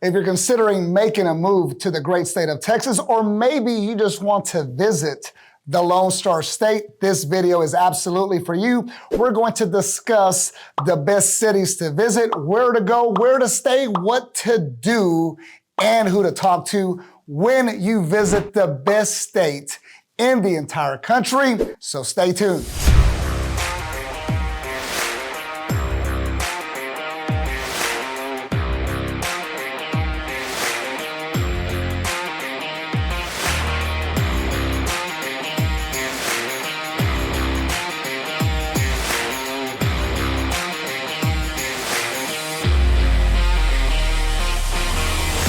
If you're considering making a move to the great state of Texas, or maybe you just want to visit the Lone Star State, this video is absolutely for you. We're going to discuss the best cities to visit, where to go, where to stay, what to do, and who to talk to when you visit the best state in the entire country. So stay tuned.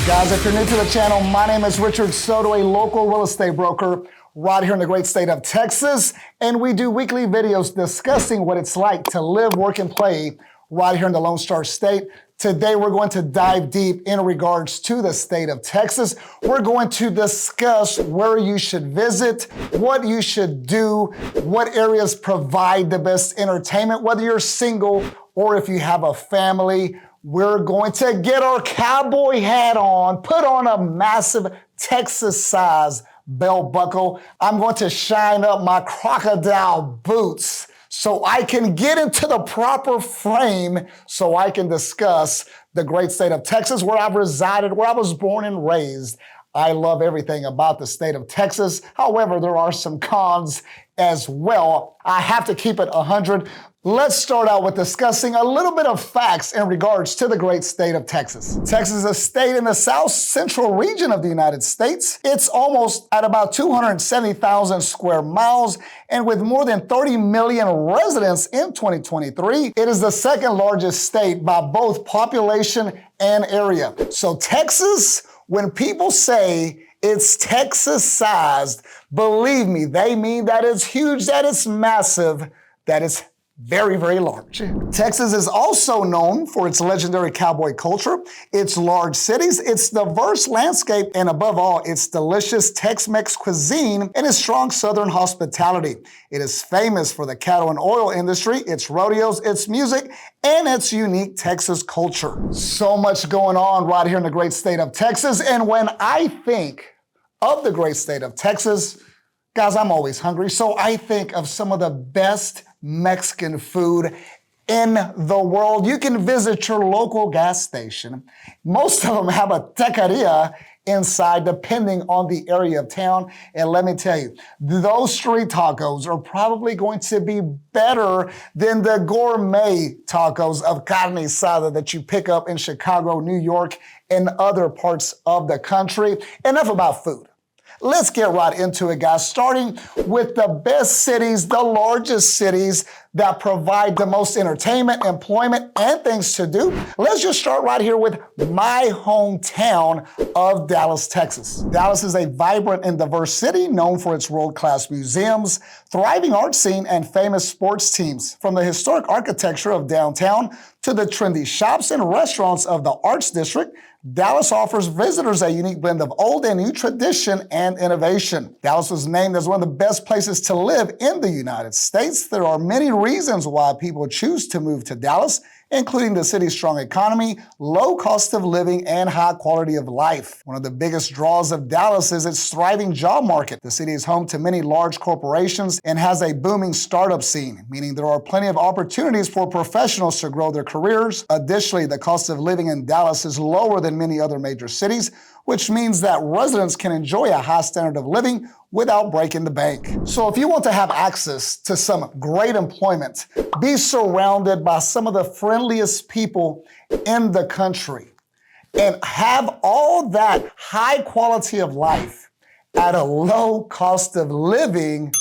Guys, if you're new to the channel, my name is Richard Soto, a local real estate broker right here in the great state of Texas, and we do weekly videos discussing what it's like to live, work, and play right here in the Lone Star State. Today, we're going to dive deep in regards to the state of Texas. We're going to discuss where you should visit, what you should do, what areas provide the best entertainment, whether you're single or if you have a family. We're going to get our cowboy hat on, put on a massive Texas-sized belt buckle. I'm going to shine up my crocodile boots so I can get into the proper frame so I can discuss the great state of Texas, where I've resided, where I was born and raised. I love everything about the state of Texas. However, there are some cons as well. I have to keep it 100. Let's start out with discussing a little bit of facts in regards to the great state of Texas. Texas is a state in the south central region of the United States. It's almost at about 270,000 square miles, and with more than 30 million residents in 2023, it is the second largest state by both population and area. So Texas, when people say it's Texas-sized, believe me, they mean that it's huge, that it's massive, that it's very, very large. Texas is also known for its legendary cowboy culture, its large cities, its diverse landscape, and above all, its delicious Tex-Mex cuisine and its strong Southern hospitality. It is famous for the cattle and oil industry, its rodeos, its music, and its unique Texas culture. So much going on right here in the great state of Texas, and when I think of the great state of Texas, guys, I'm always hungry, so I think of some of the best Mexican food in the world. You can visit your local gas station. Most of them have a taqueria inside, depending on the area of town. And let me tell you, those street tacos are probably going to be better than the gourmet tacos of carne asada that you pick up in Chicago, New York, and other parts of the country. Enough about food. Let's get right into it, guys, starting with the best cities, the largest cities that provide the most entertainment, employment, and things to do. Let's just start right here with my hometown of Dallas, Texas. Dallas is a vibrant and diverse city known for its world-class museums, thriving art scene, and famous sports teams. From the historic architecture of downtown to the trendy shops and restaurants of the Arts District, Dallas offers visitors a unique blend of old and new tradition and innovation. Dallas was named as one of the best places to live in the United States. There are many reasons why people choose to move to Dallas, including the city's strong economy, low cost of living, and high quality of life. One of the biggest draws of Dallas is its thriving job market. The city is home to many large corporations and has a booming startup scene, meaning there are plenty of opportunities for professionals to grow their careers. Additionally, the cost of living in Dallas is lower than many other major cities, which means that residents can enjoy a high standard of living without breaking the bank. So if you want to have access to some great employment, be surrounded by some of the friendliest people in the country, and have all that high quality of life at a low cost of living,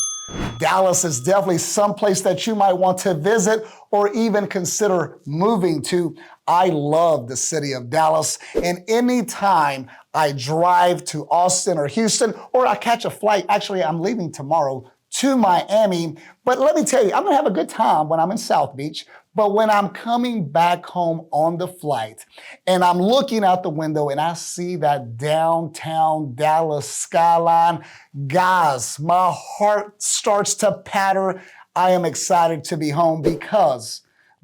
Dallas is definitely someplace that you might want to visit or even consider moving to. I love the city of Dallas, and anytime I drive to Austin or Houston, or I catch a flight, actually I'm leaving tomorrow to Miami, but let me tell you, I'm gonna have a good time when I'm in South Beach, but when I'm coming back home on the flight and I'm looking out the window and I see that downtown Dallas skyline, guys, my heart starts to patter. I am excited to be home because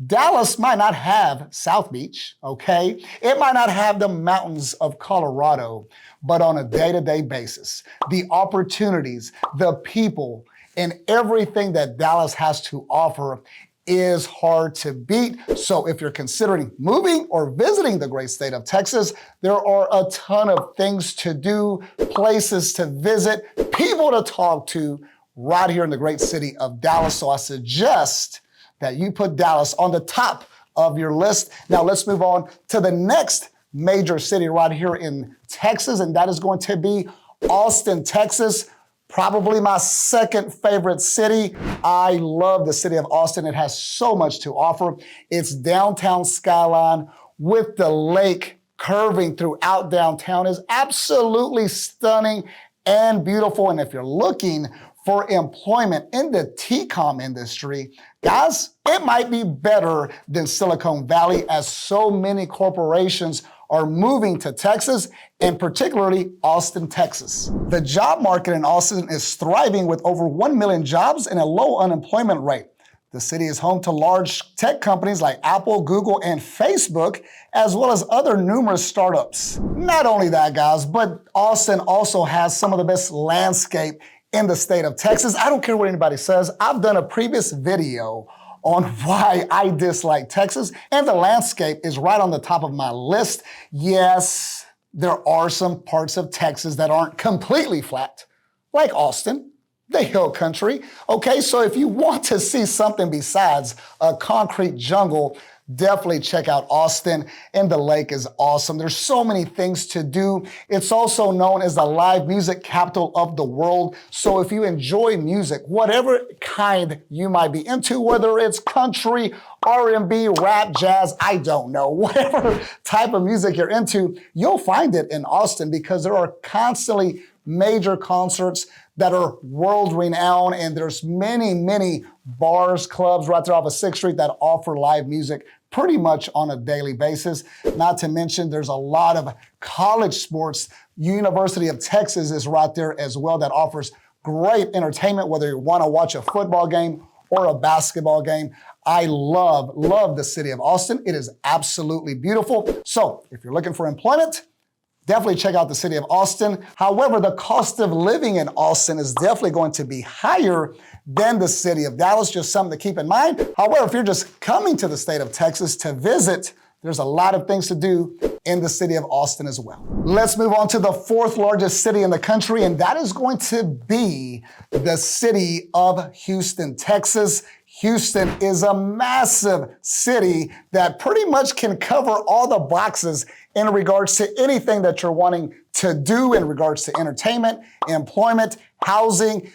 Dallas might not have South Beach, okay? It might not have the mountains of Colorado, but on a day-to-day basis, the opportunities, the people, and everything that Dallas has to offer is hard to beat. So if you're considering moving or visiting the great state of Texas, there are a ton of things to do, places to visit, people to talk to right here in the great city of Dallas. So I suggest that you put Dallas on the top of your list. Now let's move on to the next major city right here in Texas, and that is going to be Austin, Texas. Probably my second favorite city. I love the city of Austin. It has so much to offer. Its downtown skyline with the lake curving throughout downtown is absolutely stunning and beautiful. And if you're looking for employment in the TCOM industry, guys, it might be better than Silicon Valley, as so many corporations are moving to Texas, and particularly Austin, Texas. The job market in Austin is thriving with over 1 million jobs and a low unemployment rate. The city is home to large tech companies like Apple, Google, and Facebook, as well as other numerous startups. Not only that, guys, but Austin also has some of the best landscape in the state of Texas. I don't care what anybody says. I've done a previous video on why I dislike Texas, and the landscape is right on the top of my list. Yes, there are some parts of Texas that aren't completely flat, like Austin, the hill country. Okay, so if you want to see something besides a concrete jungle, definitely check out Austin, and the lake is awesome. There's so many things to do. It's also known as the live music capital of the world. So if you enjoy music, whatever kind you might be into, whether it's country, R&B, rap, jazz, I don't know, whatever type of music you're into, you'll find it in Austin, because there are constantly major concerts that are world renowned, and there's many bars, clubs right there off of 6th Street that offer live music pretty much on a daily basis. Not to mention, there's a lot of college sports. University of Texas is right there as well, that offers great entertainment, whether you want to watch a football game or a basketball game. I love the city of Austin. It is absolutely beautiful. So if you're looking for employment, definitely check out the city of Austin. However, the cost of living in Austin is definitely going to be higher than the city of Dallas, just something to keep in mind. However, if you're just coming to the state of Texas to visit, there's a lot of things to do in the city of Austin as well. Let's move on to the 4th largest city in the country, and that is going to be the city of Houston, Texas. Houston is a massive city that pretty much can cover all the boxes in regards to anything that you're wanting to do in regards to entertainment, employment, housing,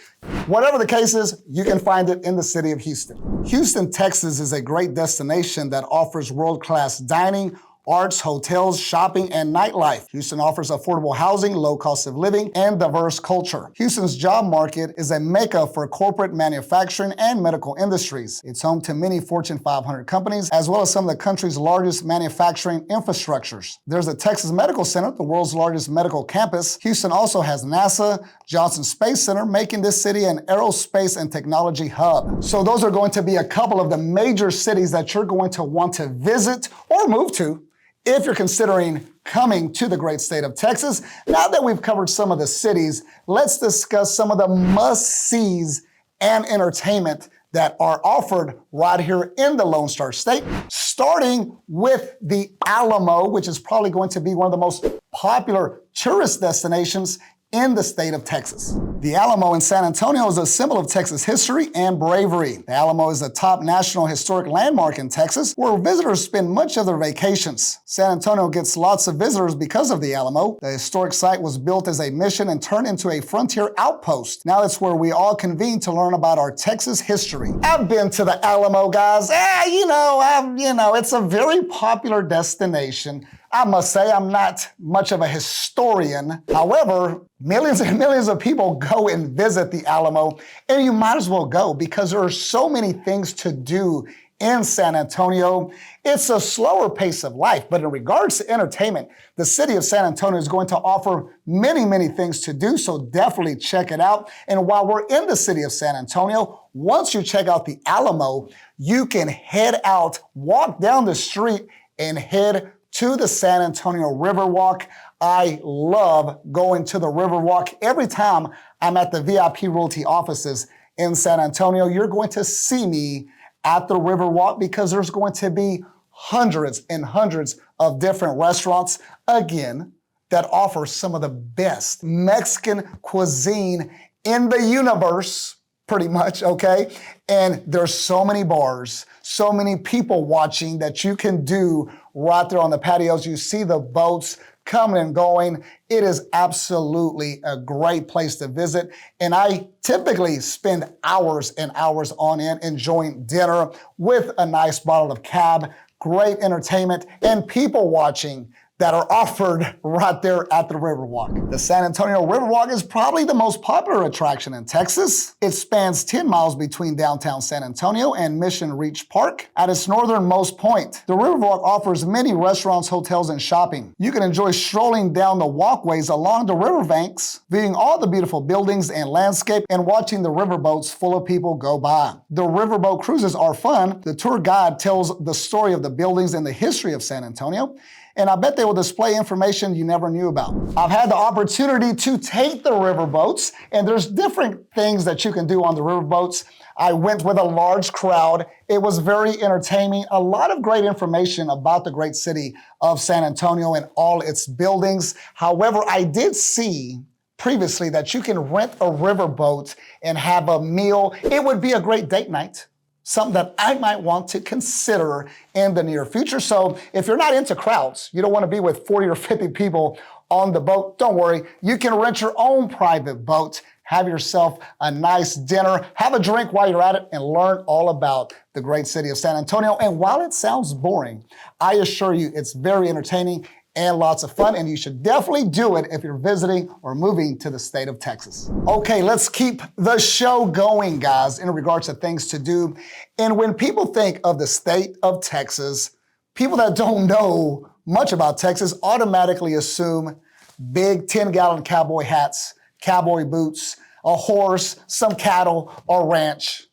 whatever the case is, you can find it in the city of Houston. Houston, Texas is a great destination that offers world-class dining, arts, hotels, shopping, and nightlife. Houston offers affordable housing, low cost of living, and diverse culture. Houston's job market is a mecca for corporate manufacturing and medical industries. It's home to many Fortune 500 companies, as well as some of the country's largest manufacturing infrastructures. There's the Texas Medical Center, the world's largest medical campus. Houston also has NASA, Johnson Space Center, making this city an aerospace and technology hub. So those are going to be a couple of the major cities that you're going to want to visit or move to if you're considering coming to the great state of Texas. Now that we've covered some of the cities, let's discuss some of the must-sees and entertainment that are offered right here in the Lone Star State, starting with the Alamo, which is probably going to be one of the most popular tourist destinations in the state of Texas. The Alamo in San Antonio is a symbol of Texas history and bravery. The Alamo is a top national historic landmark in Texas, where visitors spend much of their vacations. San Antonio gets lots of visitors because of the Alamo. The historic site was built as a mission and turned into a frontier outpost. Now it's where we all convene to learn about our Texas history. I've been to the Alamo, guys. It's a very popular destination. I must say, I'm not much of a historian. However, millions and millions of people go and visit the Alamo, and you might as well go because there are so many things to do in San Antonio. It's a slower pace of life, but in regards to entertainment, the city of San Antonio is going to offer many, many things to do, so definitely check it out. And while we're in the city of San Antonio, once you check out the Alamo, you can head out, walk down the street, and head to the San Antonio Riverwalk. I love going to the Riverwalk. Every time I'm at the VIP Realty offices in San Antonio, you're going to see me at the Riverwalk because there's going to be hundreds and hundreds of different restaurants, again, that offer some of the best Mexican cuisine in the universe, pretty much, okay? And there's so many bars, so many people watching that you can do right there on the patios. You see the boats coming and going. It is absolutely a great place to visit. And I typically spend hours and hours on end enjoying dinner with a nice bottle of cab, great entertainment, and people watching that are offered right there at the Riverwalk. The San Antonio Riverwalk is probably the most popular attraction in Texas. It spans 10 miles between downtown San Antonio and Mission Reach Park. At its northernmost point, the Riverwalk offers many restaurants, hotels, and shopping. You can enjoy strolling down the walkways along the riverbanks, viewing all the beautiful buildings and landscape, and watching the riverboats full of people go by. The riverboat cruises are fun. The tour guide tells the story of the buildings and the history of San Antonio, and I bet they will display information you never knew about. I've had the opportunity to take the riverboats, and there's different things that you can do on the riverboats. I went with a large crowd. It was very entertaining. A lot of great information about the great city of San Antonio and all its buildings. However, I did see previously that you can rent a riverboat and have a meal. It would be a great date night. Something that I might want to consider in the near future. So if you're not into crowds, you don't want to be with 40 or 50 people on the boat, don't worry. You can rent your own private boat, have yourself a nice dinner, have a drink while you're at it, and learn all about the great city of San Antonio. And while it sounds boring, I assure you it's very entertaining and lots of fun, and you should definitely do it if you're visiting or moving to the state of Texas. Okay, let's keep the show going, guys, in regards to things to do. And when people think of the state of Texas, people that don't know much about Texas automatically assume big 10-gallon cowboy hats, cowboy boots, a horse, some cattle, or ranch.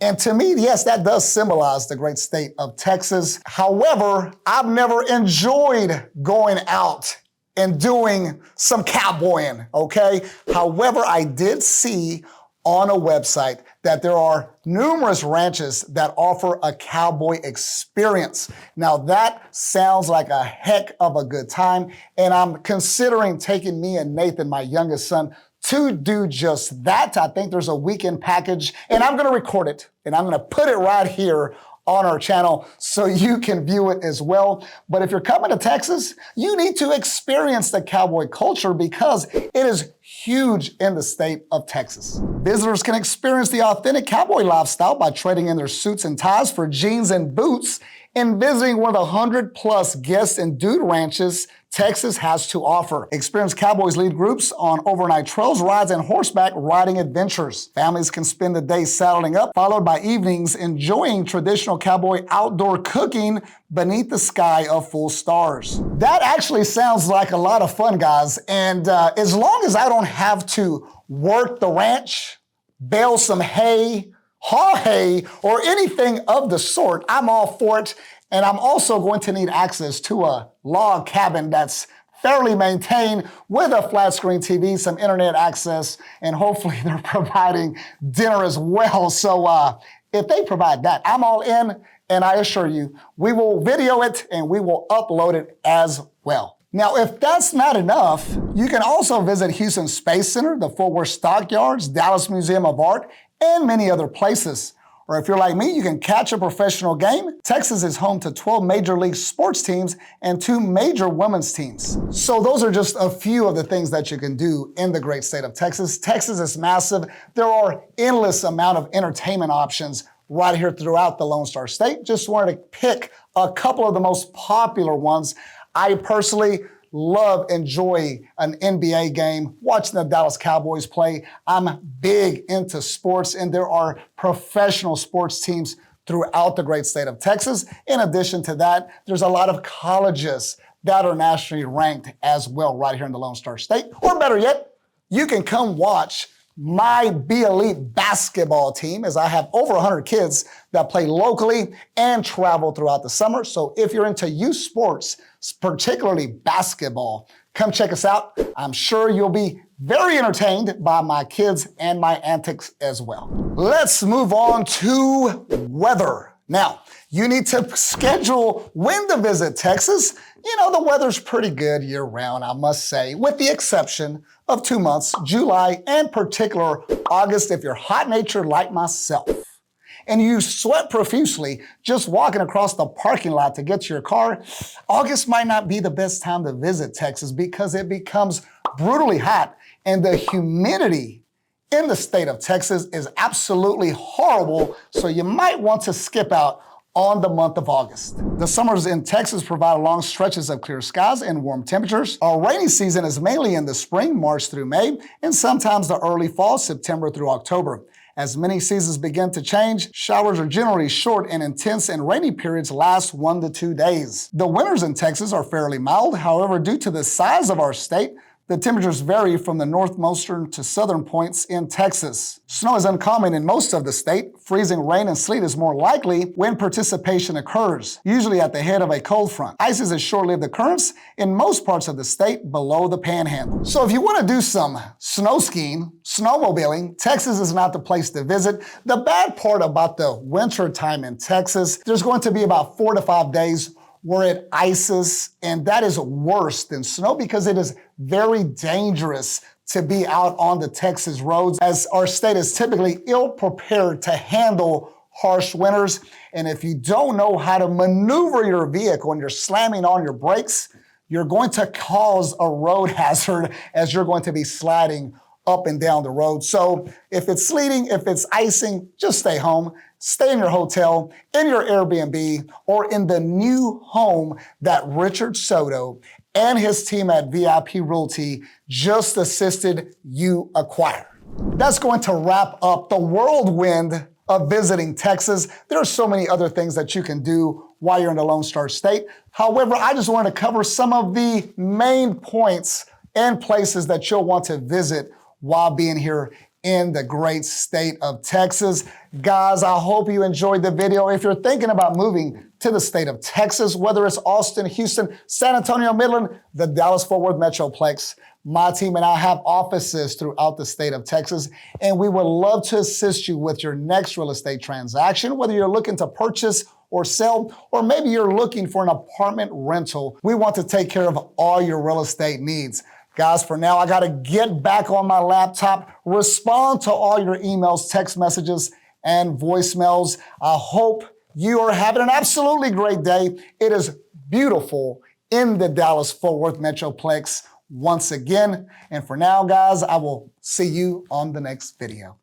And to me, yes, that does symbolize the great state of Texas. However, I've never enjoyed going out and doing some cowboying, okay? However, I did see on a website that there are numerous ranches that offer a cowboy experience. Now that sounds like a heck of a good time, and I'm considering taking me and Nathan, my youngest son, to do just that. I think there's a weekend package, and I'm gonna record it, and I'm gonna put it right here on our channel so you can view it as well. But if you're coming to Texas, you need to experience the cowboy culture because it is huge in the state of Texas. Visitors can experience the authentic cowboy lifestyle by trading in their suits and ties for jeans and boots and visiting one of the 100+ guest and dude ranches Texas has to offer. Experienced cowboys lead groups on overnight trails, rides, and horseback riding adventures. Families can spend the day saddling up, followed by evenings enjoying traditional cowboy outdoor cooking beneath the sky of full stars. That actually sounds like a lot of fun, guys. And as long as I don't have to work the ranch, bale some hay, haul hay, or anything of the sort, I'm all for it. And I'm also going to need access to a log cabin that's fairly maintained with a flat screen TV, some internet access, and hopefully they're providing dinner as well. So if they provide that, I'm all in, and I assure you, we will video it and we will upload it as well. Now, if that's not enough, you can also visit Houston Space Center, the Fort Worth Stockyards, Dallas Museum of Art, and many other places. Or if you're like me, you can catch a professional game. Texas is home to 12 major league sports teams and 2 major women's teams. So those are just a few of the things that you can do in the great state of Texas. Texas is massive. There are endless amount of entertainment options right here throughout the Lone Star State. Just wanted to pick a couple of the most popular ones. I personally enjoy an NBA game, watching the Dallas Cowboys play. I'm big into sports, and there are professional sports teams throughout the great state of Texas. In addition to that, there's a lot of colleges that are nationally ranked as well right here in the Lone Star State. Or better yet, you can come watch my Be Elite basketball team, as I have over 100 kids that play locally and travel throughout the summer. So if you're into youth sports, particularly basketball, come check us out. I'm sure you'll be very entertained by my kids and my antics as well. Let's move on to weather. Now, you need to schedule when to visit Texas. You know, the weather's pretty good year-round, I must say, with the exception of 2 months, July and particular August, if you're hot-natured like myself and you sweat profusely just walking across the parking lot to get to your car, August might not be the best time to visit Texas because it becomes brutally hot and the humidity in the state of Texas is absolutely horrible, so you might want to skip out on the month of August. The summers in Texas provide long stretches of clear skies and warm temperatures. Our rainy season is mainly in the spring, March through May, and sometimes the early fall, September through October. As many seasons begin to change, showers are generally short and intense and rainy periods last 1 to 2 days. The winters in Texas are fairly mild. However, due to the size of our state, the temperatures vary from the northwestern to southern points in Texas. Snow is uncommon in most of the state. Freezing rain and sleet is more likely when precipitation occurs, usually at the head of a cold front. Ice is a short-lived occurrence in most parts of the state below the panhandle. So if you want to do some snow skiing, snowmobiling, Texas is not the place to visit. The bad part about the winter time in Texas, there's going to be about 4 to 5 days where it ices, and that is worse than snow because it is very dangerous to be out on the Texas roads, as our state is typically ill-prepared to handle harsh winters. And if you don't know how to maneuver your vehicle and you're slamming on your brakes, you're going to cause a road hazard as you're going to be sliding up and down the road. So if it's sleeting, if it's icing, just stay home. Stay in your hotel, in your Airbnb, or in the new home that Richard Soto and his team at VIP Realty just assisted you acquire. That's going to wrap up the whirlwind of visiting Texas. There are so many other things that you can do while you're in the Lone Star State. However, I just wanted to cover some of the main points and places that you'll want to visit while being here in the great state of Texas. Guys, I hope you enjoyed the video. If you're thinking about moving to the state of Texas, whether it's Austin, Houston, San Antonio, Midland, the Dallas-Fort Worth Metroplex, my team and I have offices throughout the state of Texas, and we would love to assist you with your next real estate transaction, whether you're looking to purchase or sell, or maybe you're looking for an apartment rental. We want to take care of all your real estate needs. Guys, for now, I got to get back on my laptop, respond to all your emails, text messages, and voicemails. I hope you are having an absolutely great day. It is beautiful in the Dallas-Fort Worth Metroplex once again. And for now, guys, I will see you on the next video.